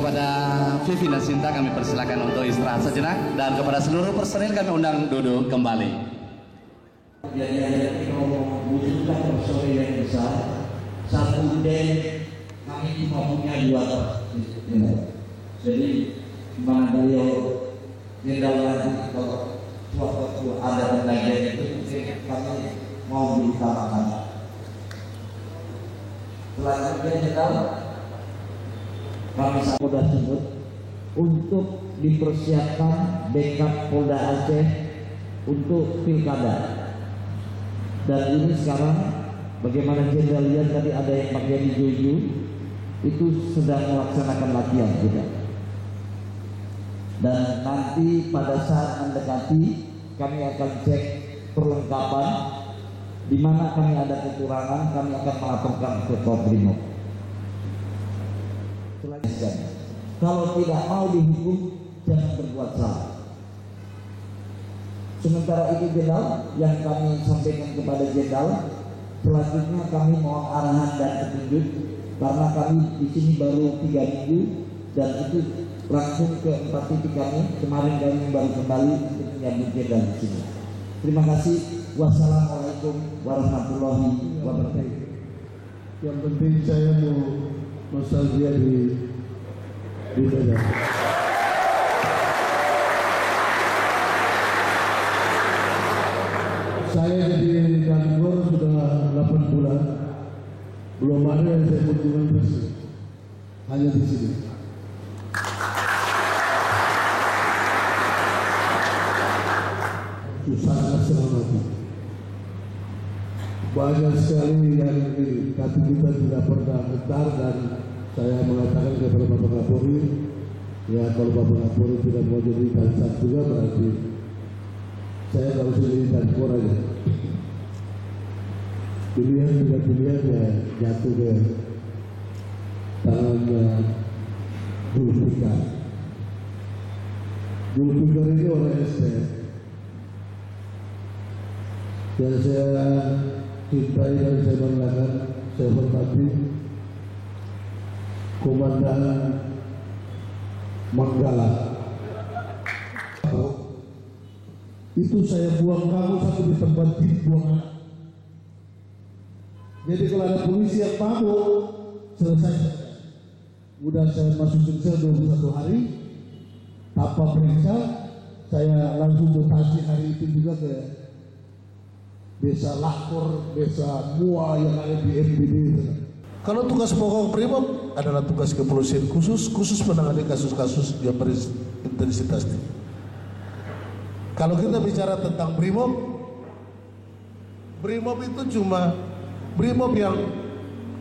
kepada Vivi dan Sinta kami persilakan untuk istirahat sejenak, dan kepada seluruh personil kami undang duduk kembali. Jadi kalau membutuhkan personil yang besar, satu band kami cuma punya 2. Jadi mana beliau jenderal kalau waktu ada pengajian itu kami mau diutamakan. Selanjutnya jenderal kami sudah sebut untuk dipersiapkan backup Polda Aceh untuk pilkada. Dan ini sekarang bagaimana jenderal lihat tadi ada yang pakai hijau-hijau itu sedang melaksanakan latihan juga. Dan nanti pada saat mendekati kami akan cek perlengkapan, di mana kami ada kekurangan kami akan melaporkan ke Kobrimob. Kalau tidak mau dihukum jangan berbuat salah. Sementara itu jenderal yang kami sampaikan kepada jenderal, selanjutnya kami mohon arahan dan petunjuk karena kami di sini baru 3 minggu dan itu langsung ke 4 titik kami. Kemarin kami baru kembali untuk menyambut jenderal di sini. Terima kasih. Wassalamualaikum warahmatullahi wabarakatuh. Yang penting saya mau nostalgia di Medan. Saya jadi kantor sudah 8 bulan, belum ada yang saya kunjungan presiden, hanya di sini. Susahnya selama itu. Banyak sekali yang ini, tapi kita tidak pernah gentar dan saya mengatakan kepada Bapak Kapolri, ya kalau Bapak Kapolri tidak mau jadi Dansat juga berarti saya kalau jadi Danpor aja. Pilihan ya jatuh ke tangannya Zulfikar. Zulfikar ini orang STF yang saya cintai dan saya banggakan, saya hormati Komandan Manggala. Itu saya buang kamu satu di tempat buangan. Jadi kalau ada polisi yang mabuk, selesai. Udah saya masukin sel 21 hari, tanpa periksa, saya langsung mutasi hari itu juga ke desa Lakor, desa Mua yang ada di MPD. Kalau tugas pokok Brimob adalah tugas kepolisian khusus menangani kasus-kasus yang berintensitas tinggi. Kalau kita bicara tentang Brimob itu cuma Brimob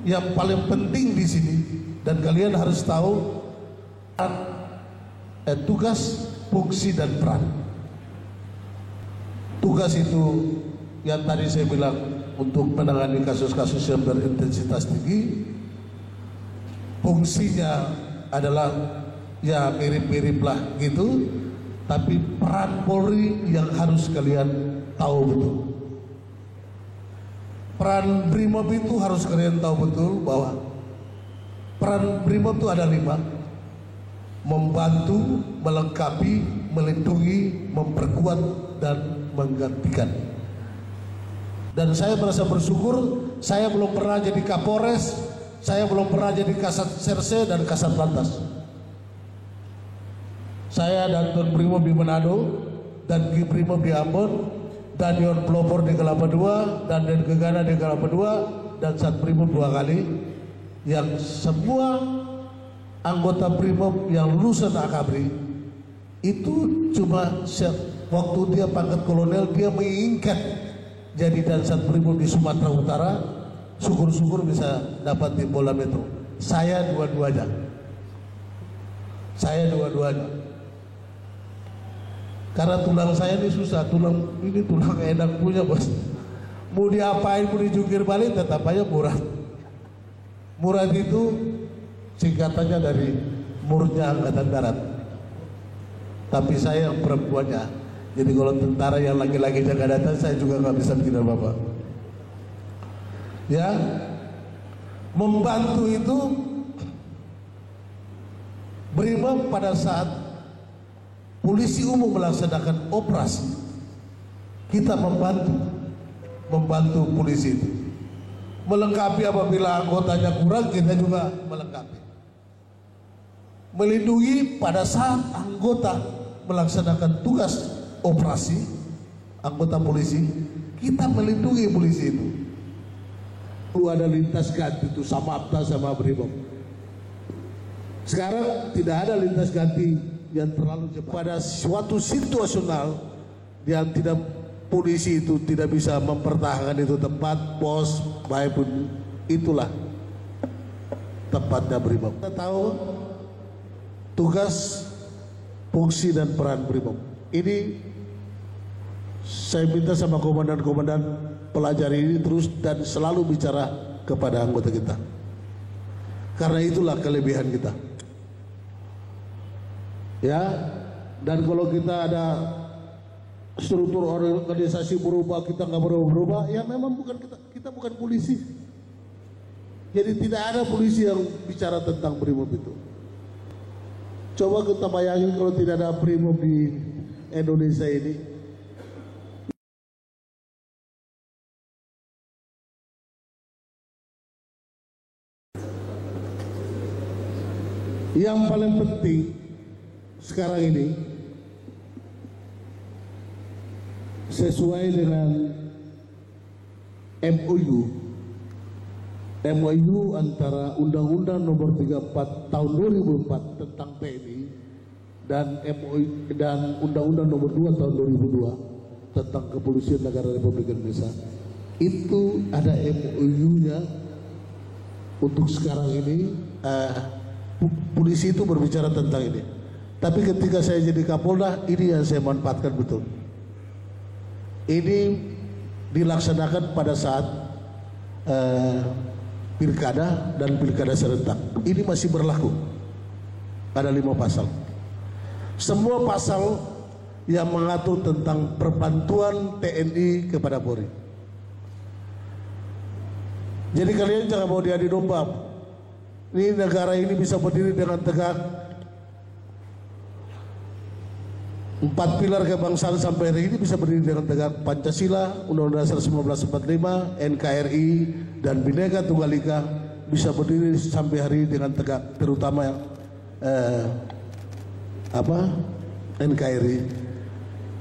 yang paling penting di sini, dan kalian harus tahu tugas, fungsi dan peran. Tugas itu yang tadi saya bilang untuk menangani kasus-kasus yang berintensitas tinggi. Fungsinya adalah ya mirip-mirip lah gitu, tapi peran Polri yang harus kalian tahu betul. Peran Brimob itu harus kalian tahu betul bahwa peran Brimob itu ada 5: membantu, melengkapi, melindungi, memperkuat, dan menggantikan. Dan saya merasa bersyukur, saya belum pernah jadi Kapolres, saya belum pernah jadi Kasat Serse dan Kasat Lantas. Saya dan Don Brimob di Manado, dan Ki Brimob di Ambon, dan Yon Pelopor di Kelapa II, dan Den Gegana di Kelapa II, dan Sat Brimob 2 kali, yang semua anggota Brimob yang lulusan Akabri itu cuma waktu dia pangkat kolonel dia menginginkan jadi Dansat Brimob di Sumatera Utara, syukur-syukur bisa dapat di Polda Metro. Saya dua-duanya. Karena tulang saya ini susah, tulang enak punya bos. Mau diapain, mau dijungkir balik tetap aja murad. Murad itu singkatannya dari Murnya Angkatan Darat. Tapi saya yang perempuannya. Jadi kalau tentara yang laki-laki jaga datang, saya juga nggak bisa bikin apa-apa. Ya, membantu itu Brimob pada saat polisi umum melaksanakan operasi, kita membantu polisi itu. Melengkapi apabila anggotanya kurang, kita juga melengkapi. Melindungi pada saat anggota melaksanakan tugas operasi, anggota polisi, kita melindungi polisi itu. Ada lintas ganti itu sama Samapta sama Brimob. Sekarang tidak ada lintas ganti yang terlalu cepat. Pada suatu situasional yang tidak, polisi itu tidak bisa mempertahankan itu tempat, pos, baik pun, itulah tempatnya Brimob. Kita tahu tugas, fungsi dan peran Brimob. Ini saya minta sama komandan-komandan pelajari ini terus dan selalu bicara kepada anggota kita. Karena itulah kelebihan kita. Ya, dan kalau kita ada struktur organisasi berubah, kita nggak berubah, ya memang bukan kita bukan polisi. Jadi tidak ada polisi yang bicara tentang Brimob itu. Coba kita bayangin kalau tidak ada Brimob di Indonesia ini. Yang paling penting sekarang ini sesuai dengan MOU antara Undang-Undang Nomor 34 Tahun 2004 tentang TNI dan Undang-Undang Nomor 2 Tahun 2002 tentang Kepolisian Negara Republik Indonesia. Itu ada MOU-nya untuk sekarang ini. Polisi itu berbicara tentang ini. Tapi ketika saya jadi Kapolda, ini yang saya manfaatkan betul. Ini dilaksanakan pada saat pilkada dan pilkada serentak. Ini masih berlaku. Ada 5 pasal. Semua pasal yang mengatur tentang perbantuan TNI kepada Polri. Jadi kalian jangan mau diadu domba. Ini negara ini bisa berdiri dengan tegak. 4 pilar kebangsaan sampai hari ini bisa berdiri dengan tegak. Pancasila, Undang-Undang Dasar 1945, NKRI, dan Bhinneka Tunggal Ika bisa berdiri sampai hari ini dengan tegak. Terutama NKRI.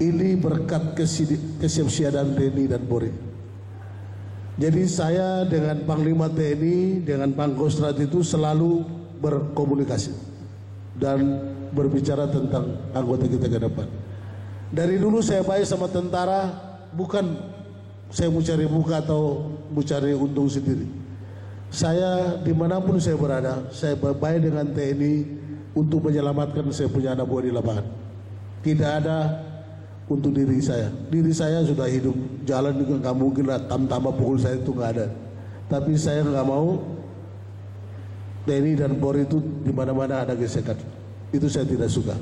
Ini berkat kesiapsiagaan TNI dan Polri. Jadi saya dengan Panglima TNI, dengan Pangkostrat itu selalu berkomunikasi dan berbicara tentang anggota kita ke depan. Dari dulu saya baik sama tentara, bukan saya mau cari muka atau mau cari untung sendiri. Saya dimanapun saya berada, saya baik dengan TNI untuk menyelamatkan saya punya anak buah di lapangan. Tidak ada untuk diri saya. Diri saya sudah hidup, jalan juga nggak mungkin lah, tam-tama pukul saya itu nggak ada. Tapi saya nggak mau TNI dan Polri itu di mana-mana ada gesekan. Itu saya tidak suka.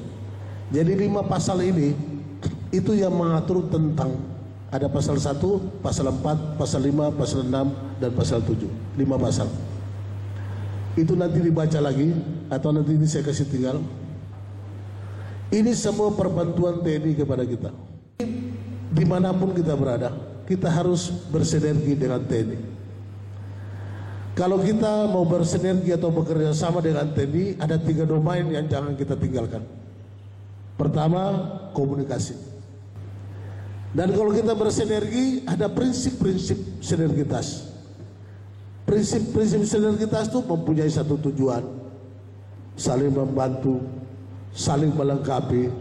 Jadi 5 pasal ini itu yang mengatur tentang ada pasal 1, pasal 4, pasal 5, pasal 6 dan pasal 7. 5 pasal. Itu nanti dibaca lagi atau nanti ini saya kasih tinggal. Ini semua perbantuan TNI kepada kita. Dimanapun kita berada, kita harus bersinergi dengan TNI. Kalau kita mau bersinergi atau bekerja sama dengan TNI, ada 3 domain yang jangan kita tinggalkan. Pertama, komunikasi. Dan kalau kita bersinergi, ada prinsip-prinsip sinergitas. Prinsip-prinsip sinergitas itu mempunyai satu tujuan, saling membantu, saling melengkapi,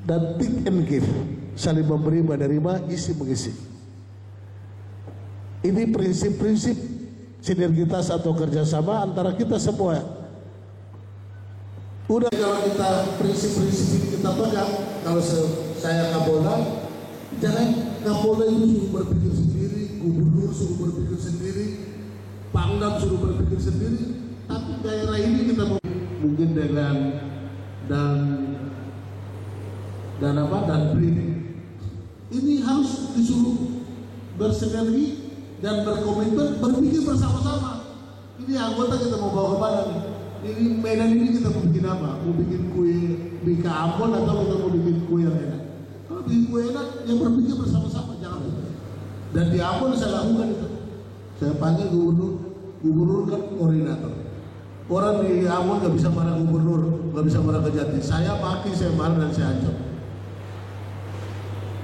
dan take and give, saling memberi menerima, isi mengisi. Ini prinsip-prinsip sinergitas atau kerjasama antara kita semua. Udah kalau kita prinsip-prinsip ini kita pegang, kalau saya Kapolda, jangan Kapolda itu suruh berpikir sendiri, gubernur suruh berpikir sendiri, Pangdam suruh berpikir sendiri, tapi daerah ini kita mungkin dengan dan BRIN ini harus disuruh bersinergi dan berkomitmen, berpikir bersama-sama. Ini anggota kita mau bawa kemana nih? Ini Medan ini kita mau bikin apa? Mau bikin kue bika Ambon atau kita mau bikin kue yang enak? Kalau bikin kue enak, yang berpikir bersama-sama, jangan lupa. Dan di Ambon saya lakukan itu. Saya panggil gubernur kan koordinator. Orang di Ambon nggak bisa marah gubernur, nggak bisa marah Kejati. Saya maki, saya marah dan saya ancam.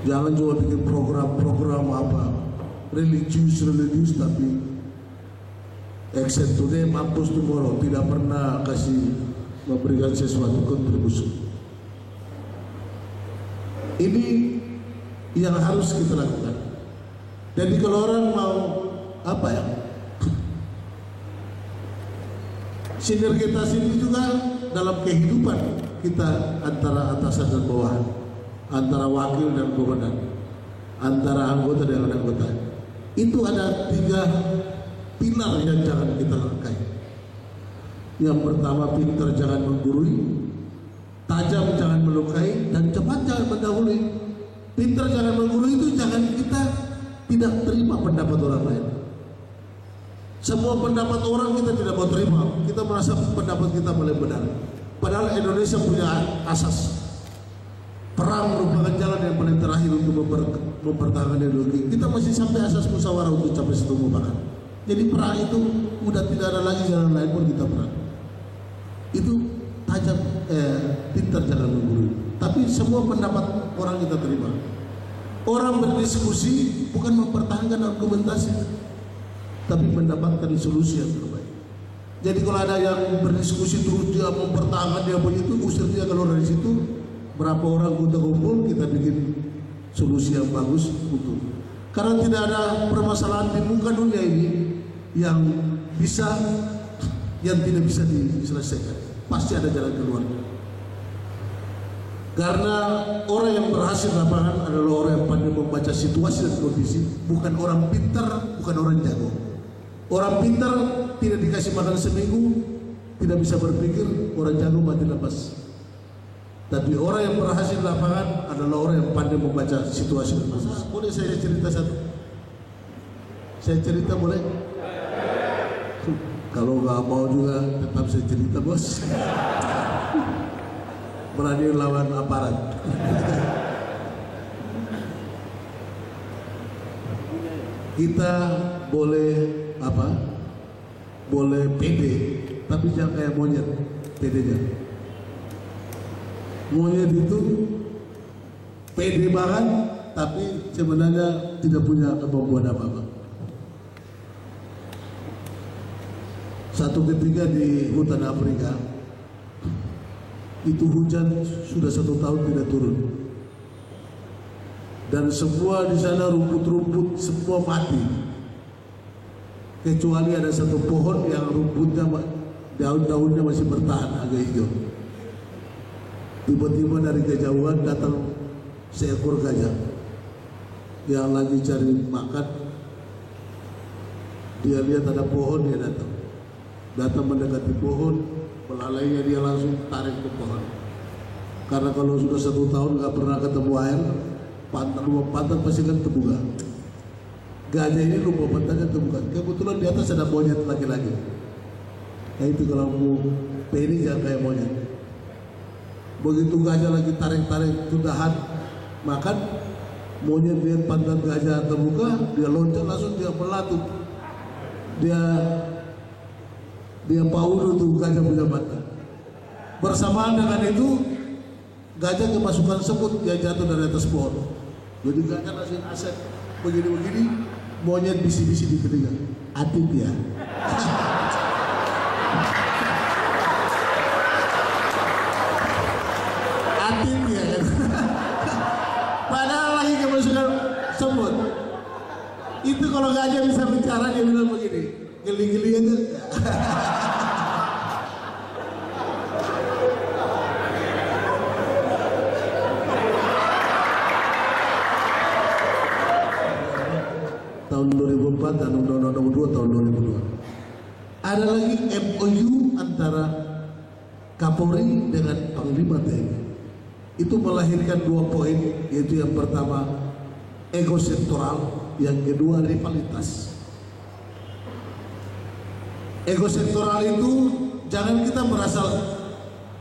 Jangan coba bikin program apa religius tapi except today mampus tomorrow, tidak pernah kasih memberikan sesuatu kontribusi. Ini yang harus kita lakukan. Jadi kalau orang mau apa ya, sinergitas ini juga dalam kehidupan kita antara atasan dan bawahan, antara wakil dan komandan, antara anggota dengan anggota. Itu ada 3 pilar yang jangan kita langkai. Yang pertama, pintar jangan menggurui, tajam jangan melukai, dan cepat jangan mendahului. Pintar jangan menggurui itu jangan kita tidak terima pendapat orang lain. Semua pendapat orang kita tidak mau terima. Kita merasa pendapat kita paling benar. Padahal Indonesia punya asas. Perang merupakan jalan yang paling terakhir untuk mempertahankan ideologi. Kita masih sampai asas musyawarah untuk capai satu mufakat. Jadi perang itu udah tidak ada lagi jalan lain pun kita perang. Itu tajam, pintar jangan menggurui. Tapi semua pendapat orang kita terima. Orang berdiskusi bukan mempertahankan argumentasi, tapi mendapatkan solusi yang terbaik. Jadi kalau ada yang berdiskusi terus dia mempertahankan dia begitu, usir dia keluar dari situ. Berapa orang kita kumpul, kita bikin solusi yang bagus untuk. Karena tidak ada permasalahan di muka dunia ini yang tidak bisa diselesaikan. Pasti ada jalan keluar. Karena orang yang berhasil lapangan adalah orang yang pandai membaca situasi dan kondisi, bukan orang pintar, bukan orang jago. Orang pintar tidak dikasih makan seminggu, tidak bisa berpikir, orang jago mati lepas. Tapi orang yang berhasil di lapangan adalah orang yang pandai membaca situasi dan kondisi. Boleh saya cerita satu? Saya cerita boleh? Kalau nggak mau juga tetap saya cerita, bos. Berani lawan aparat. Kita boleh apa? Boleh pede, tapi jangan kayak monyet. Pedenya. Monyet itu pede banget, tapi sebenarnya tidak punya kemampuan apa-apa. Satu ketika di hutan Afrika, itu hujan sudah 1 tahun tidak turun, dan semua di sana rumput-rumput semua mati, kecuali ada satu pohon yang rumputnya daun-daunnya masih bertahan agak hijau. Tiba-tiba dari kejauhan datang seekor gajah yang lagi cari makan. Dia lihat ada pohon, dia datang mendekati pohon, belalainya dia langsung tarik ke pohon. Karena kalau sudah 1 tahun nggak pernah ketemu air, pantat pasti kan terbuka. Gajah ini lupa pantatnya terbuka. Kebetulan di atas ada monyet laki-laki. Nah itu kalau mau pede jangan kayak monyet. Begitu gajah lagi tarik-tarik sudahan makan, monyet lihat pantat gajah terbuka, dia loncat langsung, dia melatut, dia paudu tuh gajah punya pantat. Bersamaan dengan itu gajah kemasukan semut, dia jatuh dari atas pohon. Jadi gajah langsung aset begini-begini, monyet bisi-bisi di telinga, Atit ya. Atit ya kan. Padahal lagi kemasukan semut. Itu kalau gajah bisa bicara dia bilang begini, geli-geli aja. Tahun 2004 dan Undang-Undang Nomor 2 tahun 2002. Ada lagi MOU antara Kapolri dengan Panglima TNI. Itu melahirkan 2 poin, yaitu yang pertama ego sektoral, yang kedua rivalitas. Ego sektoral itu jangan kita merasa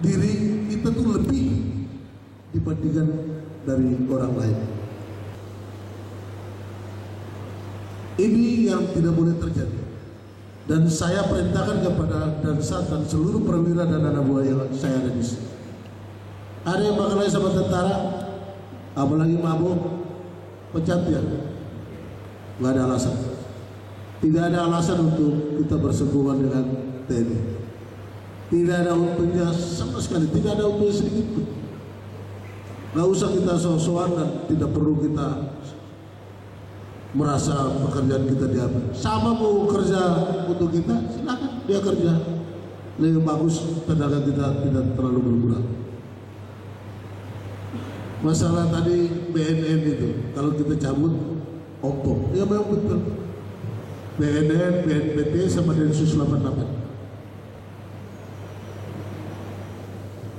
diri kita tuh lebih dibandingkan dari orang lain. Ini yang tidak boleh terjadi. Dan saya perintahkan kepada Dansat dan seluruh perwira dan anak buah yang saya ada di sini. Ada yang berkelahi sama tentara, apalagi mabuk, pecat dia. Gak ada alasan. Tidak ada alasan untuk kita bersenggolan dengan TNI. Tidak ada untungnya sama sekali, tidak ada untungnya sedikit pun. Gak usah kita sok-sokan dan tidak perlu kita merasa pekerjaan kita diambil. Sama mau kerja untuk kita, silakan dia kerja. Lebih bagus tenaga kita tidak terlalu berkurang. Masalah tadi BNN itu, kalau kita cabut, ompong. Ya memang betul. BNN, BNPT sama Densus 88.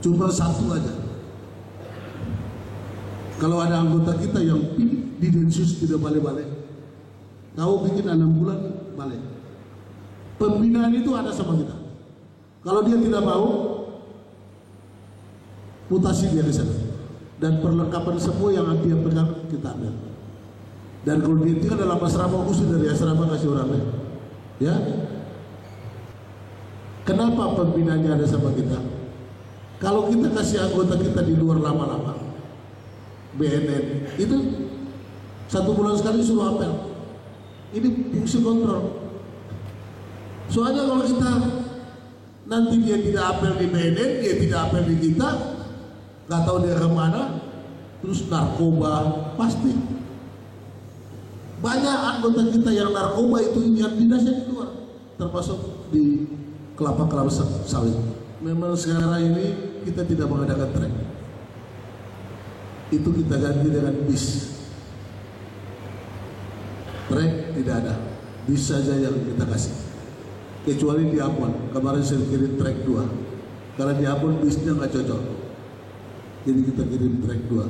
Cuma satu aja. Kalau ada anggota kita yang di Densus tidak balik-balik, kau bikin 6 bulan balik. Pembinaan itu ada sama kita. Kalau dia tidak mau, mutasi dia di sana. Dan perlengkapan semua yang dia pegang kita ambil. Dan kalau dia tinggal dalam asrama, usir dari asrama kasih orang lain. Ya. Kenapa pembinaannya ada sama kita? Kalau kita kasih anggota kita di luar lama-lama, BNN itu 1 bulan sekali suruh apel. Ini fungsi kontrol. Soalnya kalau kita nanti dia tidak apel di BNN, dia tidak apel di kita, nggak tahu dia kemana, terus narkoba pasti. Banyak anggota kita yang narkoba itu yang dinasnya di luar, termasuk di kelapa sawit. Memang sekarang ini kita tidak mengadakan trek. Itu kita ganti dengan bis. Trek tidak ada, bis saja yang kita kasih. Kecuali di Ambon, kemarin saya kirim trek 2. Karena di Ambon bisnya nggak cocok, jadi kita kirim trek 2.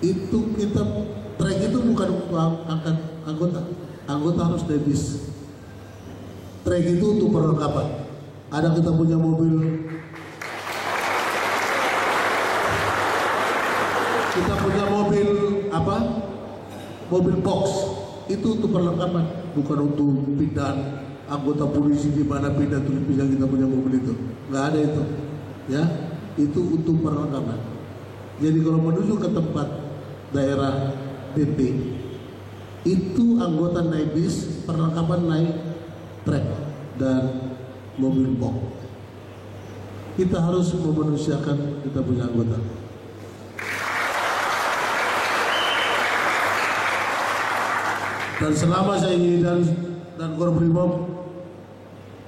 Itu kita trek itu bukan angkat anggota, anggota harus naik bis. Trek itu untuk perlengkapan. Ada kita punya mobil, kita punya mobil apa? Mobil box. Itu untuk perlengkapan, bukan untuk pindahan anggota polisi di mana pindah terus bisa kita punya mobil itu. Nggak ada itu, ya. Itu untuk perlengkapan. Jadi kalau menuju ke tempat daerah DP, itu anggota naik bis, perlengkapan naik trek dan mobil box. Kita harus memanusiakan kita punya anggota. Dan selama saya ini dan Korbrimob,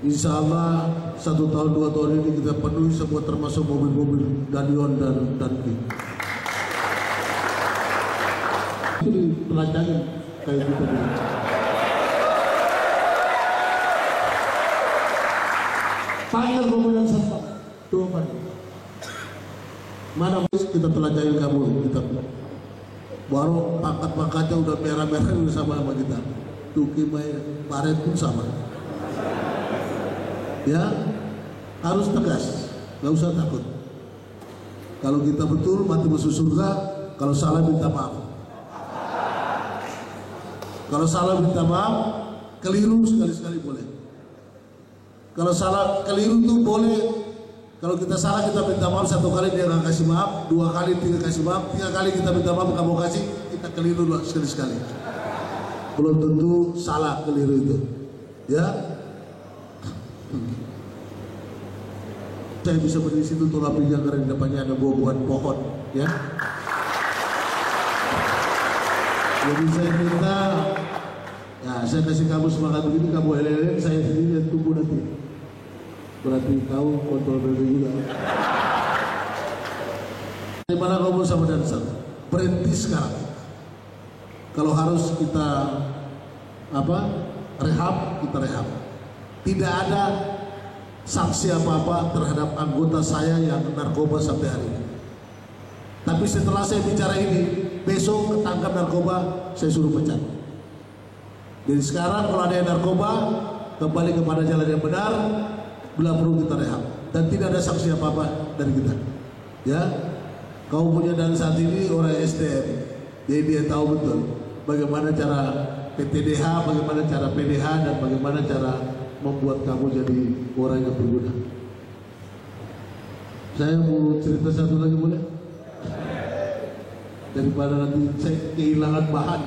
insya Allah 1 tahun 2 tahun ini kita penuhi semua termasuk mobil-mobil Danion dan Danki. Itu dipelajarin kayak gitu. Panggil komandan Satpam, Tuhan. Mana kita pelajarin kamu, kita baru pangkat-pangkatnya udah merah-merah udah sama kita. Tuki Baret pun sama. Ya, harus tegas, nggak usah takut. Kalau kita betul mati masuk surga, kalau salah minta maaf. Kalau salah minta maaf, keliru sekali-sekali boleh. Kalau salah keliru tuh boleh. Kalau kita salah kita minta maaf 1 kali dia nggak kasih maaf, 2 kali 3 kasih maaf, 3 kali kita minta maaf nggak mau kasih, kita keliru dulu sekali-sekali. Belum tentu salah keliru itu, ya. Saya bisa berdiri situ tuh lapinya karena di depannya ada buah-buahan pohon, ya. Jadi saya minta, ya saya kasih kamu semangat begini, kamu eleng-eleng, saya sendiri yang tunggu nanti. Berarti kau kontrol diri juga. Gimana kamu sama Dansat? Berhenti sekarang. Kalau harus kita rehab, kita rehab. Tidak ada sanksi apa-apa terhadap anggota saya yang narkoba sampai hari ini. Tapi setelah saya bicara ini, besok ketangkap narkoba, saya suruh pecat. Jadi sekarang kalau ada yang narkoba, kembali kepada jalan yang benar. bila perlu kita rehab, dan tidak ada sanksi apa-apa dari kita. Ya, kau punya dan saat ini orang SDM, jadi dia tahu betul bagaimana cara PTDH, bagaimana cara PDH, dan bagaimana cara membuat kamu jadi orang yang berguna. Saya mau cerita satu lagi boleh? Daripada nanti saya kehilangan bahan.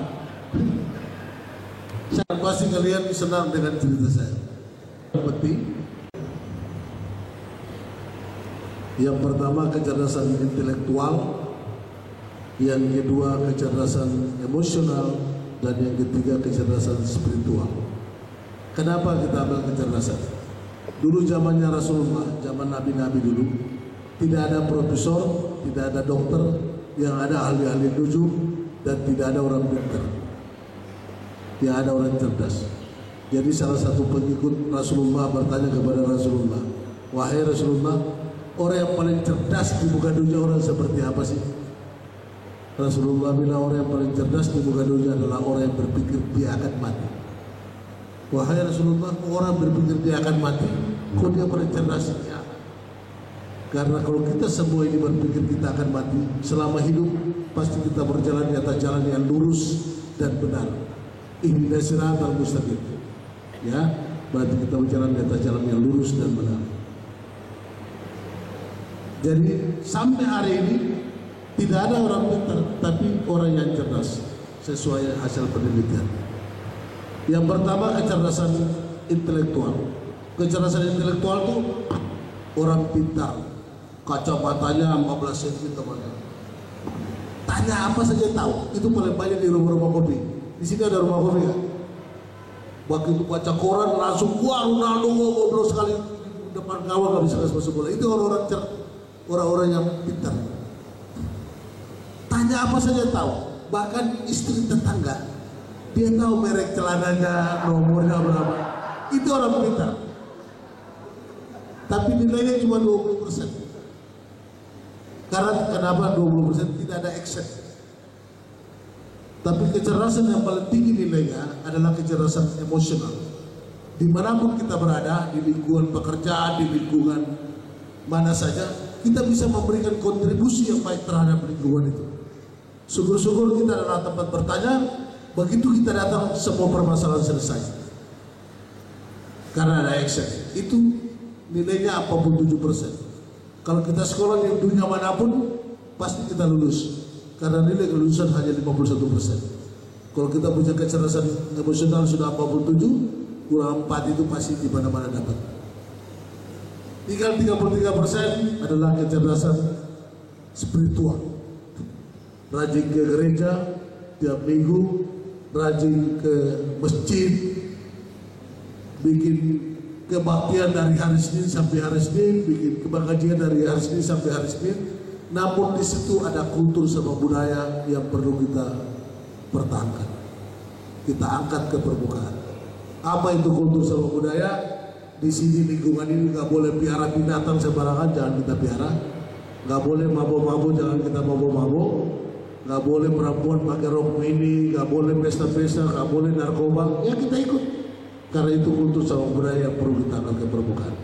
Saya pasti kalian senang dengan cerita saya. Penting. Yang pertama kecerdasan intelektual, yang kedua kecerdasan emosional, dan yang ketiga kecerdasan spiritual. Kenapa kita ambil kecerdasan? Dulu zamannya Rasulullah, zaman Nabi-Nabi dulu, tidak ada profesor, tidak ada dokter, yang ada ahli-ahli nujum, dan tidak ada orang pintar, tidak ada orang cerdas. Jadi salah satu pengikut Rasulullah bertanya kepada Rasulullah, wahai Rasulullah, orang yang paling cerdas di muka dunia orang seperti apa sih? Rasulullah bilang orang yang paling cerdas di muka dunia adalah orang yang berpikir dia akan mati. Wahai Rasulullah, orang berpikir dia akan mati, kok dia paling cerdas? Ya. Karena kalau kita semua ini berpikir kita akan mati, selama hidup pasti kita berjalan di atas jalan yang lurus dan benar. Ihdinas siratal mustaqim. Ya, berarti kita berjalan di atas jalan yang lurus dan benar. Jadi sampai hari ini tidak ada orang pintar, tapi orang yang cerdas sesuai hasil penelitian. Yang pertama kecerdasan intelektual. Kecerdasan intelektual itu orang pintar, kacamatanya 14 cm teman-teman. Tanya apa saja tahu. Itu paling banyak di rumah-rumah kopi. Di sini ada rumah kopi kan? Begitu baca koran langsung wah Ronaldo ngobrol sekali depan kawan nggak bisa masuk bola. Itu orang-orang yang pintar. Tanya apa saja tahu. Bahkan istri tetangga dia tahu merek celananya, nomornya berapa. Itu orang pintar. Tapi nilainya cuma 20%. Karena kenapa 20%? Tidak ada action. Tapi kecerdasan yang paling tinggi nilainya adalah kecerdasan emosional. Dimanapun kita berada, di lingkungan pekerjaan, di lingkungan mana saja, kita bisa memberikan kontribusi yang baik terhadap lingkungan itu. Syukur-syukur kita adalah tempat bertanya, begitu kita datang semua permasalahan selesai. Karena ada action. Itu nilainya apapun 7%. Kalau kita sekolah di dunia manapun, pasti kita lulus. Karena nilai kelulusan hanya 51%. Kalau kita punya kecerdasan emosional sudah 47, kurang 4 itu pasti di mana-mana dapat. Tinggal 33% adalah kecerdasan spiritual. Rajin ke gereja tiap minggu, rajin ke masjid, bikin kebaktian dari hari Senin sampai hari Senin, bikin kebahagiaan dari hari Senin sampai hari Senin. Namun di situ ada kultur sama budaya yang perlu kita pertahankan. Kita angkat ke permukaan. Apa itu kultur sama budaya? Di sini lingkungan ini nggak boleh piara binatang sembarangan, jangan kita piara. Nggak boleh mabuk-mabuk, jangan kita mabuk-mabuk. Nggak boleh perempuan pakai rok mini, nggak boleh pesta-pesta, nggak boleh narkoba. Ya kita ikut. Karena itu kultur sama budaya yang perlu kita angkat ke permukaan.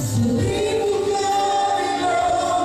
Seribu kali kau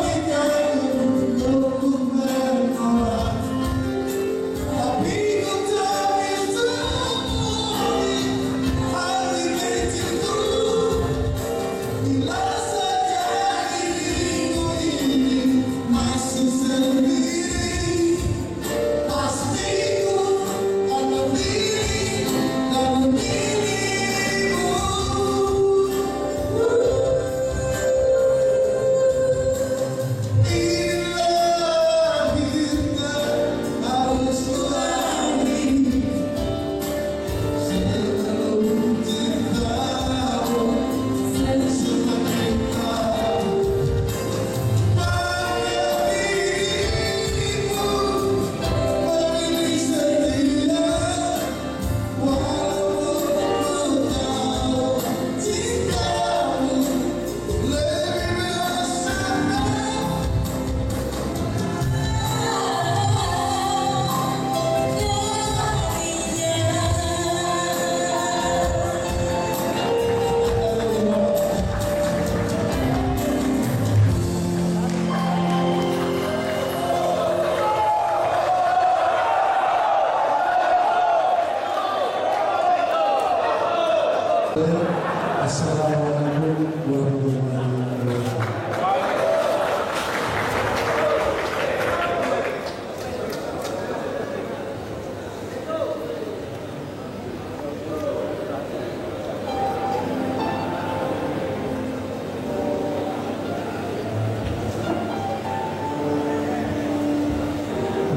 Assalamualaikum warahmatullahi wabarakatuh.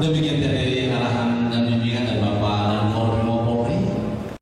Demikian dari